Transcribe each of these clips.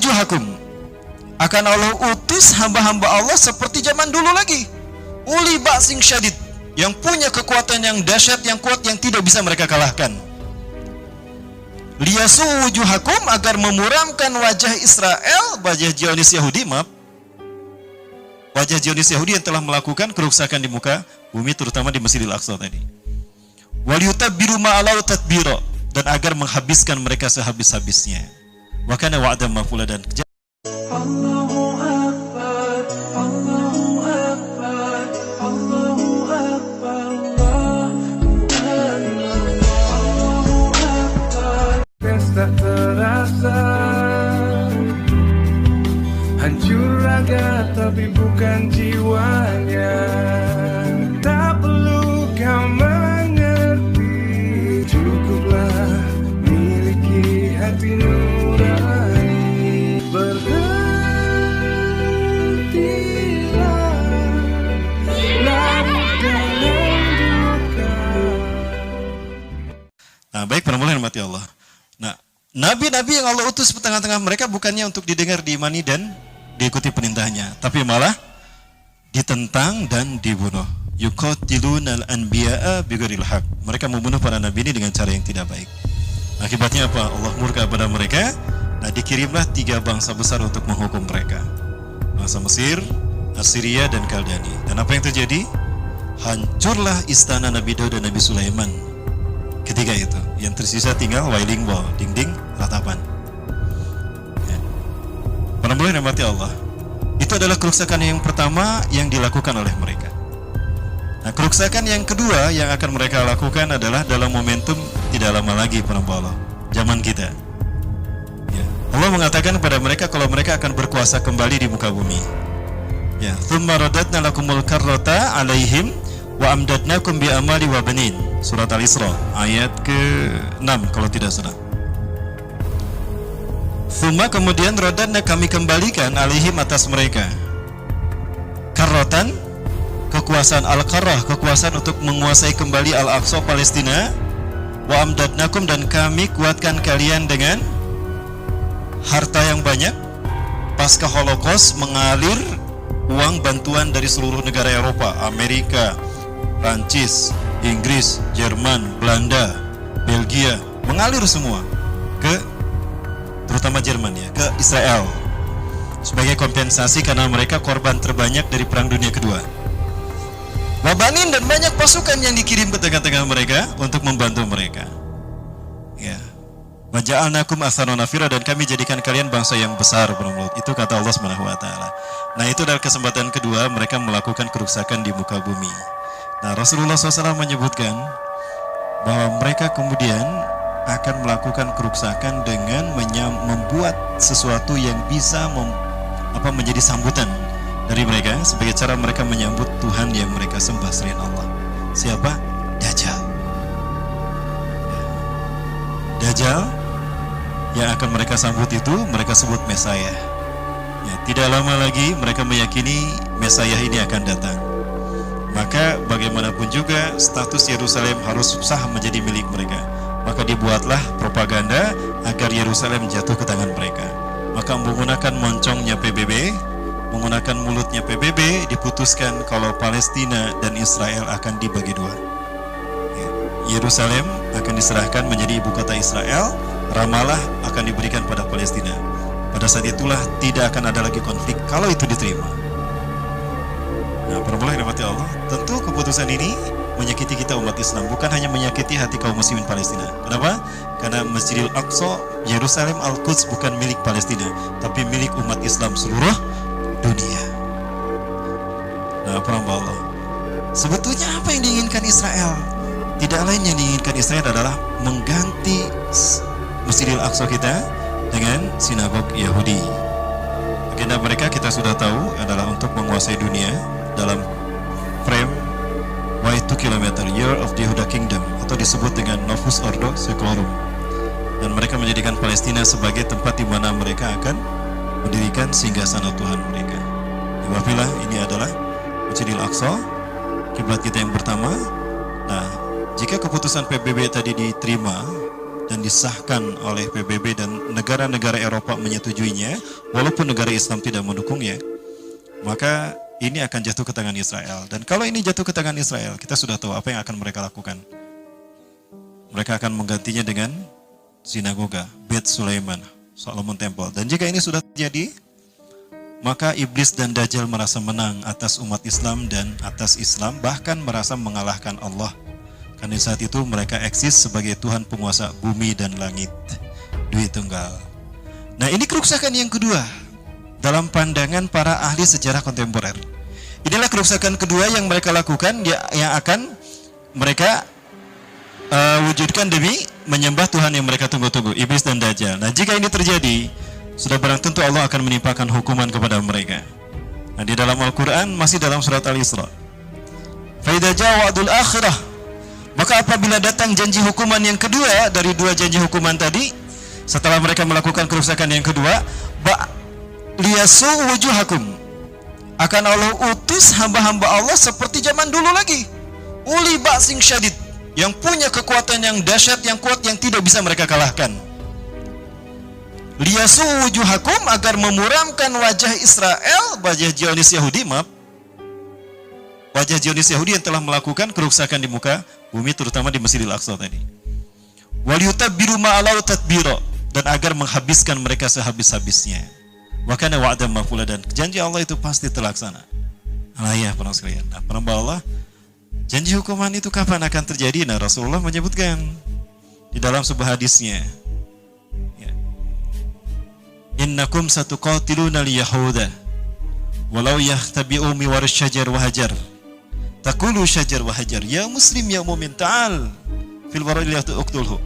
wujuhakum, akan Allah utus hamba-hamba Allah seperti zaman dulu lagi, uli ba'sin syadid, yang punya kekuatan yang dahsyat, yang kuat, yang tidak bisa mereka kalahkan. Liyasu wujuhakum, agar memuramkan wajah Israel, wajah Zionis Yahudi, wajah Zionis Yahudi yang telah melakukan kerusakan di muka bumi, terutama di Masjidil Aqsa tadi. Waliyutabbiru ma'alau tadbira, dan agar menghabiskan mereka sehabis-habisnya. Wa kana wa'dan maf'ula, dan Allahu Akbar, Allahu Akbar, Allahu Akbar, Allahu Akbar. Pesta terasa, hancur raga tapi bukan jiwanya. Tak perlu kau mengerti, cukuplah miliki hati nurani. Berhentilah larut dalam duka. Nah, baik para mulai mati Allah. Nah, nabi-nabi yang Allah utus di tengah-tengah mereka bukannya untuk didengar, diimani, dan diikuti perintahnya, tapi malah ditentang dan dibunuh. Yuqatilunal anbiya'a bighairil haq. Mereka membunuh para nabi ini dengan cara yang tidak baik. Akibatnya apa? Allah murka pada mereka. Nah, dikirimlah 3 bangsa besar untuk menghukum mereka. Bangsa Mesir, Assyria, dan Kaldani. Dan apa yang terjadi? Hancurlah istana Nabi Daud dan Nabi Sulaiman. Ketika itu, yang tersisa tinggal wailing wall, dinding ratapan. Ya. Para mulai mati Allah. Itu adalah kerusakan yang pertama yang dilakukan oleh mereka. Nah, kerusakan yang kedua yang akan mereka lakukan adalah dalam momentum tidak lama lagi, para Allah, zaman kita. Ya. Allah mengatakan kepada mereka kalau mereka akan berkuasa kembali di muka bumi. Ya, "Tsumma radadna lakumul karrata 'alaihim wa amdadnakum bi amali wa banin." Surat Al-Isra ayat ke-6 kalau tidak salah. Tsumma, kemudian radadna, kami kembalikan, 'alaihim, atas mereka, karrotan, kekuasaan, al-karrah, kekuasaan untuk menguasai kembali Al-Aqsa, Palestina, wa amdadnakum, dan kami kuatkan kalian dengan harta yang banyak. Pasca Holocaust mengalir uang bantuan dari seluruh negara Eropa, Amerika, Prancis, Inggris, Jerman, Belanda, Belgia, mengalir semua ke, terutama Jerman ya, ke Israel sebagai kompensasi karena mereka korban terbanyak dari Perang Dunia Kedua. Wabanin, dan banyak pasukan yang dikirim ke tengah-tengah mereka untuk membantu mereka. Ya. Waja'alnakum athana nafira, dan kami jadikan kalian bangsa yang besar, itu kata Allah Subhanahu wa taala. Nah, itu adalah kesempatan kedua mereka melakukan kerusakan di muka bumi. Nah, Rasulullah SAW menyebutkan bahwa mereka kemudian akan melakukan kerusakan dengan membuat sesuatu yang bisa menjadi sambutan dari mereka, sebagai cara mereka menyambut Tuhan yang mereka sembah selain Allah. Siapa? Dajjal. Dajjal yang akan mereka sambut itu mereka sebut Mesaya. Ya, tidak lama lagi mereka meyakini Mesaya ini akan datang. Maka bagaimanapun juga status Yerusalem harus sah menjadi milik mereka. Maka dibuatlah propaganda agar Yerusalem jatuh ke tangan mereka. Maka menggunakan moncongnya PBB, menggunakan mulutnya PBB, diputuskan kalau Palestina dan Israel akan dibagi dua. Yerusalem akan diserahkan menjadi ibu kota Israel, Ramallah akan diberikan pada Palestina. Pada saat itulah tidak akan ada lagi konflik kalau itu diterima. Nah, perempuan yang dirahmati Allah, tentu keputusan ini menyakiti kita umat Islam, bukan hanya menyakiti hati kaum muslimin Palestina. Kenapa? Karena Masjidil Aqsa, Yerusalem, Al-Quds bukan milik Palestina, tapi milik umat Islam seluruh dunia. Nah, perempuan Allah, sebetulnya apa yang diinginkan Israel? Tidak lain yang diinginkan Israel adalah mengganti Masjidil Aqsa kita dengan sinagog Yahudi. Agenda mereka kita sudah tahu adalah untuk menguasai dunia dalam frame Y2 km, Year of the Yehuda Kingdom, atau disebut dengan Novus Ordo Seclorum. Dan mereka menjadikan Palestina sebagai tempat di mana mereka akan mendirikan singgasana Tuhan mereka. Wafilah, ini adalah Masjidil Aqsa, kiblat kita yang pertama. Nah, jika keputusan PBB tadi diterima dan disahkan oleh PBB dan negara-negara Eropa menyetujuinya, walaupun negara Islam tidak mendukungnya, maka ini akan jatuh ke tangan Israel. Dan kalau ini jatuh ke tangan Israel, kita sudah tahu apa yang akan mereka lakukan. Mereka akan menggantinya dengan sinagoga, Beit Sulaiman, Solomon Temple. Dan jika ini sudah terjadi, maka iblis dan Dajjal merasa menang atas umat Islam dan atas Islam, bahkan merasa mengalahkan Allah. Karena saat itu mereka eksis sebagai Tuhan penguasa bumi dan langit, Dwi Tunggal. Nah, ini kerusakan yang kedua dalam pandangan para ahli sejarah kontemporer. Inilah kerusakan kedua yang mereka lakukan, yang akan mereka wujudkan demi menyembah Tuhan yang mereka tunggu-tunggu, iblis dan Dajjal. Nah, jika ini terjadi, sudah barang tentu Allah akan menimpakan hukuman kepada mereka. Nah, di dalam Al-Quran masih dalam surat Al-Isra, فَإِذَا جَاءَ وَعْدُ الْآخِرَةِ, maka apabila datang janji hukuman yang kedua dari dua janji hukuman tadi, setelah mereka melakukan kerusakan yang kedua, لِيَسُوءُ وُجُوهَكُمْ, akan Allah utus hamba-hamba Allah seperti zaman dulu lagi, uli ba'sing syadid, yang punya kekuatan yang dahsyat, yang kuat, yang tidak bisa mereka kalahkan. Liyasu wujuhakum, agar memuramkan wajah Israel, wajah Zionis Yahudi, wajah Zionis Yahudi yang telah melakukan kerusakan di muka bumi, terutama di Masjidil Aqsa tadi. Waliyutabbiru ma'alau tadbiro, dan agar menghabiskan mereka sehabis-habisnya. Wa kana wa'dan maf'ula, dan janji Allah itu pasti terlaksana. Ya, para sekalian. Nah, penambah Allah, janji hukuman itu kapan akan terjadi? Nah, Rasulullah menyebutkan di dalam sebuah hadisnya, innakum satuqatiluna liyahuda walau yahtabi'u miwar syajar wa hajar taqulu syajar wa hajar ya muslim ya mu'min ta'al fil wara'il uqtulhu.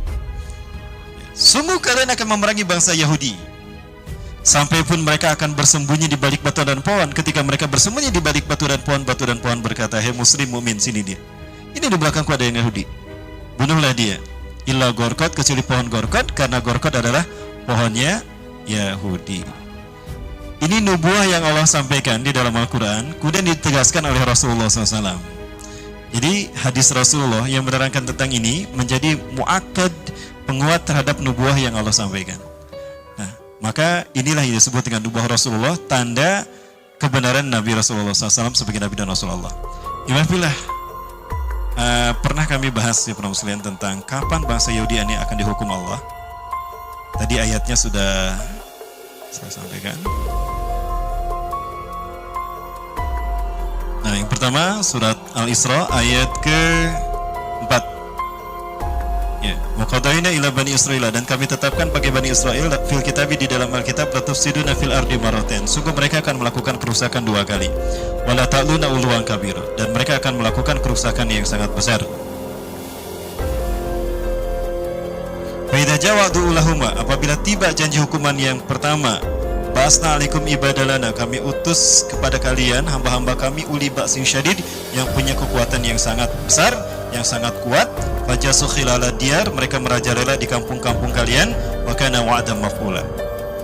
Sungguh kalian akan memerangi bangsa Yahudi sampai pun mereka akan bersembunyi di balik batu dan pohon. Ketika mereka bersembunyi di balik batu dan pohon berkata, "Hei muslim mu'min, sini dia. Ini di belakangku ada yang Yahudi. Bunuhlah dia. Illa gorkot, kecuali pohon gorkot, karena gorkot adalah pohonnya Yahudi." Ini nubuah yang Allah sampaikan di dalam Al-Quran, kemudian ditegaskan oleh Rasulullah SAW. Jadi hadis Rasulullah yang menerangkan tentang ini menjadi mu'akkad, penguat terhadap nubuah yang Allah sampaikan. Nah, maka inilah yang disebut dengan nubuah Rasulullah, tanda kebenaran Nabi Rasulullah SAW sebagai Nabi dan Rasulullah. Imafilah, pernah kami bahas di permuslian tentang kapan bangsa Yahudi ini akan dihukum Allah. Tadi ayatnya sudah saya sampaikan. Nah, yang pertama surat Al-Isra ayat ke-4. Ya, waqadaina ila bani Israil, dan kami tetapkan bagi bani Israel fil kitabi, di dalam Alkitab, latufsiduna fil ardi marratain, sungguh mereka akan melakukan kerusakan 2 kali. Wala ta'luna uluwan kabira, dan mereka akan melakukan kerusakan yang sangat besar. Faidah jawadu ulahuma, apabila tiba janji hukuman yang pertama, ba'asna alaikum ibadalana, kami utus kepada kalian hamba-hamba kami, uli ba'sin syadid, yang punya kekuatan yang sangat besar, yang sangat kuat. Fajasu khilala diyar, mereka merajalela di kampung-kampung kalian. Wa kana wa'dan maf'ula,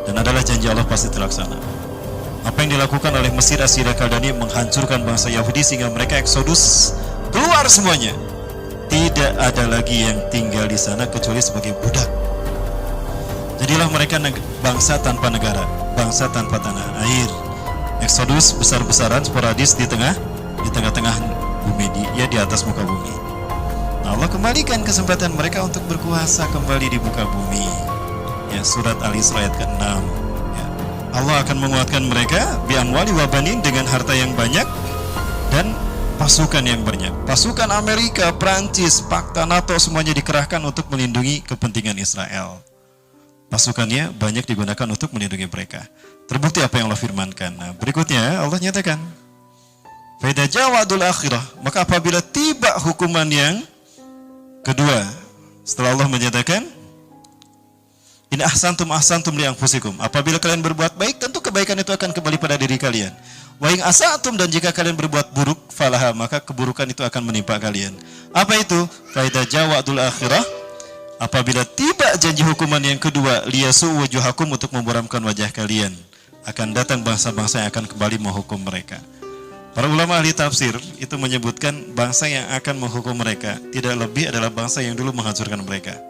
dan adalah janji Allah pasti terlaksana. Apa yang dilakukan oleh Mesir Assyria Kaldani menghancurkan bangsa Yahudi sehingga mereka eksodus keluar semuanya. Tidak ada lagi yang tinggal di sana kecuali sebagai budak. Jadilah mereka bangsa tanpa negara, bangsa tanpa tanah air. Eksodus besar-besaran sporadis di tengah-tengah bumi, di atas muka bumi. Nah, Allah kembalikan kesempatan mereka untuk berkuasa kembali di muka bumi. Ya, surat Al-Isra ayat ke-6. Ya, Allah akan menguatkan mereka bi amwali wa banin, dengan harta yang banyak dan pasukan yang banyak. Pasukan Amerika, Prancis, Pakta NATO semuanya dikerahkan untuk melindungi kepentingan Israel. Pasukannya banyak digunakan untuk melindungi mereka. Terbukti apa yang Allah firmankan. Nah, berikutnya Allah nyatakan, fa idza jawadul akhirah, maka apabila tiba hukuman yang kedua, setelah Allah menyatakan, in ahsantum li anfusikum, apabila kalian berbuat baik, tentu kebaikan itu akan kembali pada diri kalian. Wa in asa'tum, dan jika kalian berbuat buruk, falaha, maka keburukan itu akan menimpa kalian. Apa itu? Fa idza jawadul akhirah, apabila tiba janji hukuman yang kedua, liyasu wujuhakum, untuk memburamkan wajah kalian, akan datang bangsa-bangsa yang akan kembali menghukum mereka. Para ulama ahli tafsir itu menyebutkan bangsa yang akan menghukum mereka tidak lebih adalah bangsa yang dulu menghancurkan mereka.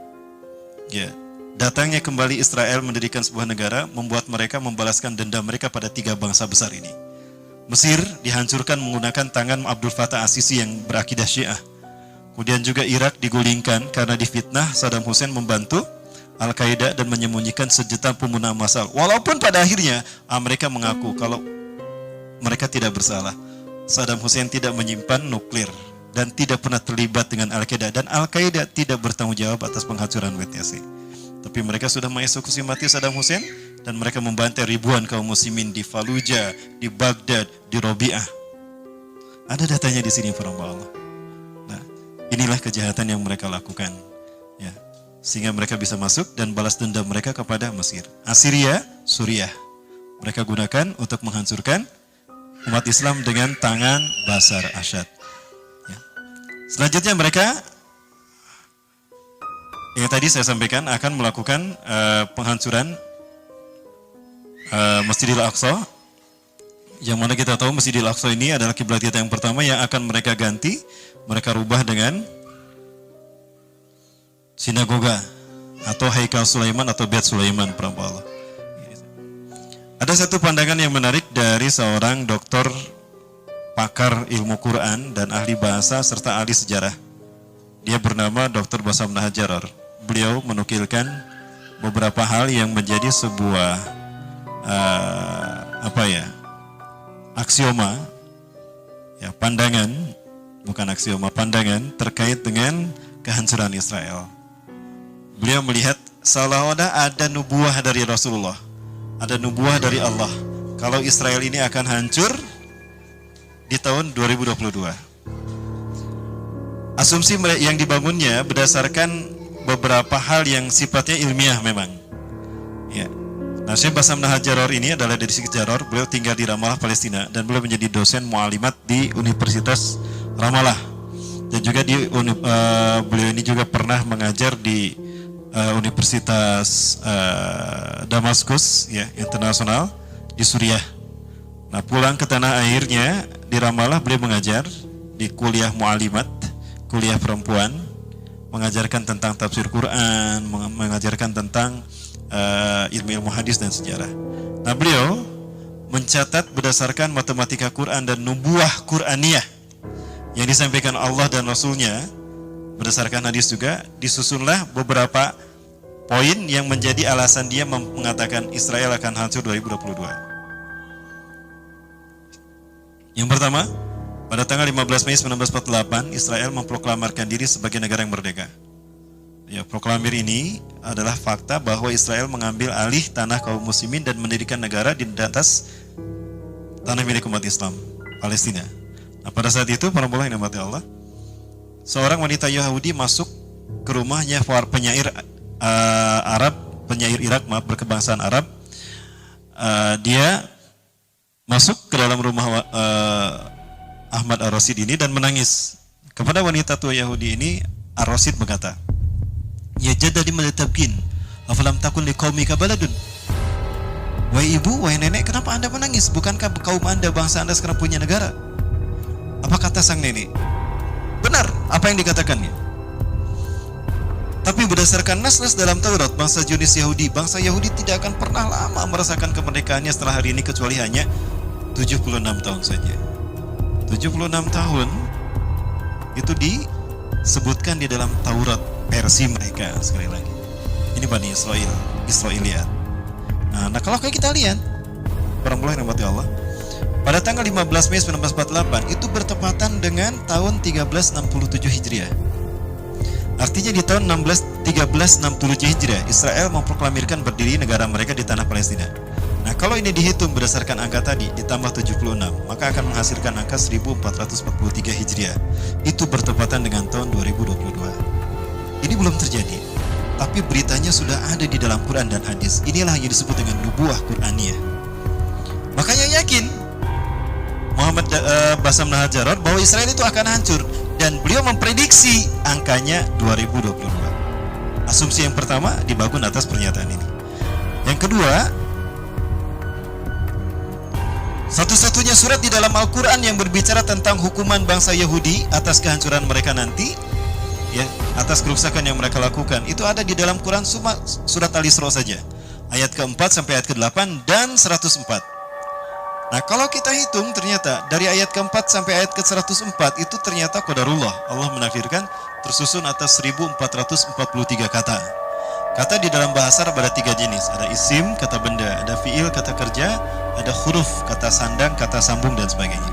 Ya, datangnya kembali Israel mendirikan sebuah negara membuat mereka membalaskan dendam mereka pada 3 bangsa besar ini. Mesir dihancurkan menggunakan tangan Abdul Fattah As-Sisi yang berakidah Syiah. Kemudian juga Irak digulingkan karena difitnah Saddam Hussein membantu Al-Qaeda dan menyembunyikan sejuta pembunuhan massal. Walaupun pada akhirnya mereka mengaku kalau mereka tidak bersalah. Saddam Hussein tidak menyimpan nuklir dan tidak pernah terlibat dengan Al-Qaeda, dan Al-Qaeda tidak bertanggung jawab atas penghancuran WTC. Tapi mereka sudah mengeksekusi mati Saddam Hussein dan mereka membantai ribuan kaum muslimin di Fallujah, di Baghdad, di Robi'ah. Ada datanya di sini para hamba Allah. Nah, inilah kejahatan yang mereka lakukan. Ya, sehingga mereka bisa masuk dan balas dendam mereka kepada Mesir. Assyria, Suriah. Mereka gunakan untuk menghancurkan umat Islam dengan tangan Bashar Assad. Ya. Selanjutnya mereka yang tadi saya sampaikan akan melakukan penghancuran Masjidil Aqsa, yang mana kita tahu Masjidil Aqsa ini adalah kiblat kita yang pertama yang akan mereka ganti, mereka rubah dengan sinagoga atau Haikal Sulaiman atau Bait Sulaiman para Allah. Ada satu pandangan yang menarik dari seorang doktor pakar ilmu Quran dan ahli bahasa serta ahli sejarah. Dia bernama Dr. Bassam Nahjar. Beliau menukilkan beberapa hal yang menjadi sebuah aksioma, ya, pandangan, bukan aksioma, pandangan terkait dengan kehancuran Israel. Beliau melihat seolah-olah ada nubuah dari Rasulullah, ada nubuah dari Allah kalau Israel ini akan hancur di tahun 2022. Asumsi yang dibangunnya berdasarkan beberapa hal yang sifatnya ilmiah memang. Ya. Nah, Syekh Bassam Nahjar ini adalah dari Jaror. Beliau tinggal di Ramallah, Palestina, dan beliau menjadi dosen mu'alimat di Universitas Ramallah. Dan juga beliau ini juga pernah mengajar di Universitas Damaskus, ya, internasional di Suriah. Nah, pulang ke tanah airnya di Ramallah, beliau mengajar di kuliah mu'alimat, kuliah perempuan, mengajarkan tentang tafsir Quran, mengajarkan tentang ilmu-ilmu hadis dan sejarah. Nah, beliau mencatat berdasarkan matematika Quran dan nubuah Quraniyah yang disampaikan Allah dan Rasulnya, berdasarkan hadis juga, disusunlah beberapa poin yang menjadi alasan dia mengatakan Israel akan hancur 2022. Yang pertama, pada tanggal 15 Mei 1948, Israel memproklamarkan diri sebagai negara yang merdeka. Ya, proklamir ini adalah fakta bahwa Israel mengambil alih tanah kaum muslimin dan mendirikan negara di atas tanah milik umat Islam, Palestina. Nah, pada saat itu, para yang dirahmati Allah, seorang wanita Yahudi masuk ke rumahnya penyair Arab, penyair Irak, berkebangsaan Arab. Dia masuk ke dalam rumah Ahmad Ar-Rasyid ini dan menangis. Kepada wanita tua Yahudi ini, Ar-Rasyid berkata, "Ya jadda lima tabkin, afalam takun liqaumika baladun." Wahai ibu, wahai nenek, kenapa Anda menangis? Bukankah kaum Anda, bangsa Anda sekarang punya negara? Apa kata sang nenek? Benar apa yang dikatakannya. Tapi berdasarkan nas-nas dalam Taurat, bangsa Yahudi tidak akan pernah lama merasakan kemerdekaannya setelah hari ini, kecuali hanya 76 tahun saja. 76 tahun itu disebutkan di dalam Taurat versi mereka. Sekali lagi, ini Bani Israiliyat. Nah, kalau kayak kita lihat, orang-orang yang dirahmati Allah, pada tanggal 15 Mei 1948 itu bertepatan dengan tahun 1367 Hijriah. Artinya di tahun 1367 Hijriah, Israel memproklamirkan berdiri negara mereka di tanah Palestina. Nah, kalau ini dihitung berdasarkan angka tadi ditambah 76, maka akan menghasilkan angka 1443 Hijriah. Itu bertepatan dengan tahun 2022. Ini belum terjadi, tapi beritanya sudah ada di dalam Quran dan hadis. Inilah yang disebut dengan nubuah Quraniyah. Makanya yakin Muhammad Bassam Nahjar bahwa Israel itu akan hancur, dan beliau memprediksi angkanya 2022. Asumsi yang pertama dibangun atas pernyataan ini. Yang kedua, satu-satunya surat di dalam Al-Quran yang berbicara tentang hukuman bangsa Yahudi atas kehancuran mereka nanti ya, atas kerusakan yang mereka lakukan. Itu ada di dalam Quran surat Al-Isra saja, ayat ke-4 sampai ayat ke-8 dan 104. Nah, kalau kita hitung ternyata dari ayat ke-4 sampai ayat ke-104 itu ternyata qadarullah, Allah menakdirkan tersusun atas 1443 kata. Kata di dalam bahasa Arab ada 3 jenis, ada isim, kata benda, ada fiil, kata kerja, ada huruf, kata sandang, kata sambung, dan sebagainya.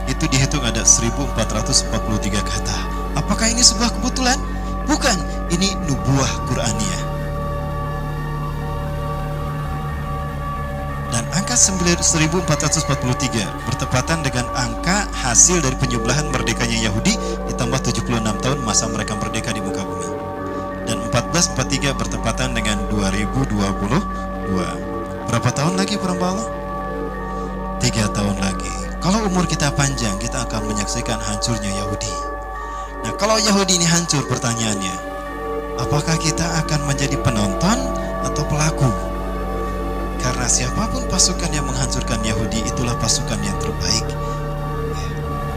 Itu dihitung ada 1443 kata. Apakah ini sebuah kebetulan? Bukan, ini nubuah Qur'aniyah. Dan angka 1443 bertepatan dengan angka hasil dari penjumlahan merdekanya Yahudi ditambah 76 tahun masa mereka merdeka di muka bumi. Dan 1443 bertepatan dengan 2022. Berapa tahun lagi perhamba Allah? 3 tahun lagi. Kalau umur kita panjang, kita akan menyaksikan hancurnya Yahudi. Nah, kalau Yahudi ini hancur, pertanyaannya, apakah kita akan menjadi penonton atau pelaku? Karena siapapun pasukan yang menghancurkan Yahudi, itulah pasukan yang terbaik.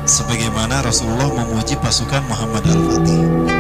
Sebagaimana Rasulullah memuji pasukan Muhammad Al-Fatih.